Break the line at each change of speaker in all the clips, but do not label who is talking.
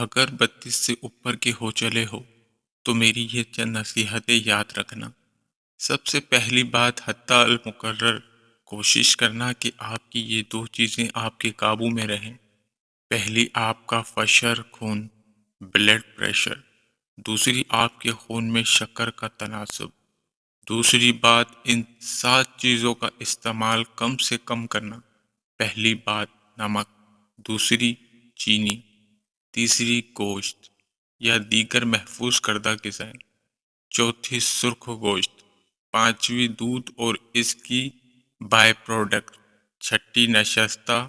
اگر 32 سے اوپر کے ہو چلے ہو تو میری یہ چند نصیحتیں یاد رکھنا۔ سب سے پہلی بات حتی المقرر کوشش کرنا کہ آپ کی یہ دو چیزیں آپ کے قابو میں رہیں۔ پہلی آپ کا فشر خون بلڈ پریشر، دوسری آپ کے خون میں شکر کا تناسب۔ دوسری بات ان 7 چیزوں کا استعمال کم سے کم کرنا۔ پہلی بات نمک، دوسری چینی، تیسری گوشت یا دیگر محفوظ کردہ غذائیں، چوتھی سرخ گوشت، پانچویں دودھ اور اس کی بائی پروڈکٹ، چھٹی نشستہ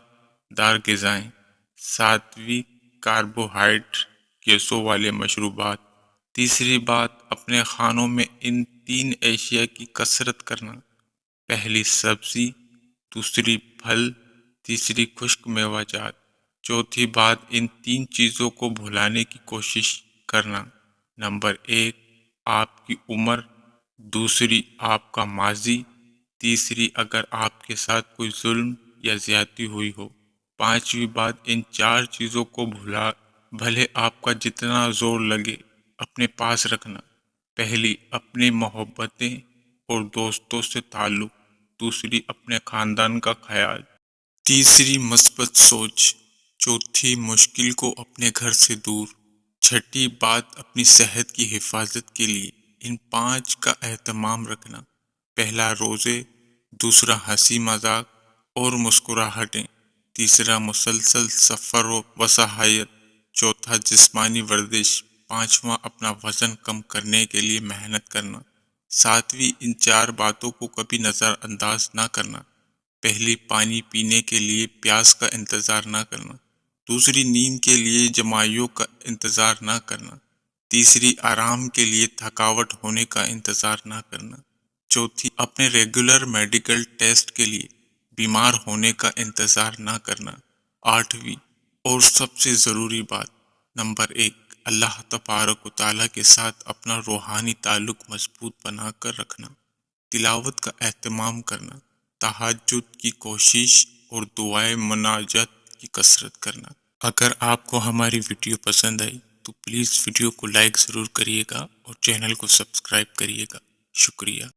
دار غذائیں، ساتویں کاربوہائیڈریٹ گیسوں والے مشروبات۔ تیسری بات اپنے کھانوں میں ان 3 اشیاء کی کثرت کرنا۔ پہلی سبزی، دوسری پھل، تیسری خشک میوہ جات۔ چوتھی بات ان 3 چیزوں کو بھلانے کی کوشش کرنا۔ نمبر 1 آپ کی عمر، دوسری آپ کا ماضی، تیسری اگر آپ کے ساتھ کوئی ظلم یا زیادتی ہوئی ہو۔ پانچویں بات ان 4 چیزوں کو بھلے آپ کا جتنا زور لگے اپنے پاس رکھنا۔ پہلی اپنی محبتیں اور دوستوں سے تعلق، دوسری اپنے خاندان کا خیال، تیسری مثبت سوچ، چوتھی مشکل کو اپنے گھر سے دور، چھٹی بات اپنی صحت کی حفاظت کے لیے ان 5 کا اہتمام رکھنا۔ پہلا روزے، دوسرا ہنسی مذاق اور مسکراہٹیں، تیسرا مسلسل سفر و سیاحت، چوتھا جسمانی ورزش، پانچواں اپنا وزن کم کرنے کے لیے محنت کرنا۔ ساتویں ان 4 باتوں کو کبھی نظر انداز نہ کرنا۔ پہلی پانی پینے کے لیے پیاس کا انتظار نہ کرنا، دوسری نیند کے لیے جمائیوں کا انتظار نہ کرنا، تیسری آرام کے لیے تھکاوٹ ہونے کا انتظار نہ کرنا، چوتھی اپنے ریگولر میڈیکل ٹیسٹ کے لیے بیمار ہونے کا انتظار نہ کرنا، آٹھویں اور سب سے ضروری بات نمبر 1 اللہ تبارک و تعالیٰ کے ساتھ اپنا روحانی تعلق مضبوط بنا کر رکھنا، تلاوت کا اہتمام کرنا، تہجد کی کوشش اور دعائے مناجات کی کثرت کرنا۔ اگر آپ کو ہماری ویڈیو پسند آئی تو پلیز ویڈیو کو لائک ضرور کریے گا اور چینل کو سبسکرائب کریے گا۔ شکریہ۔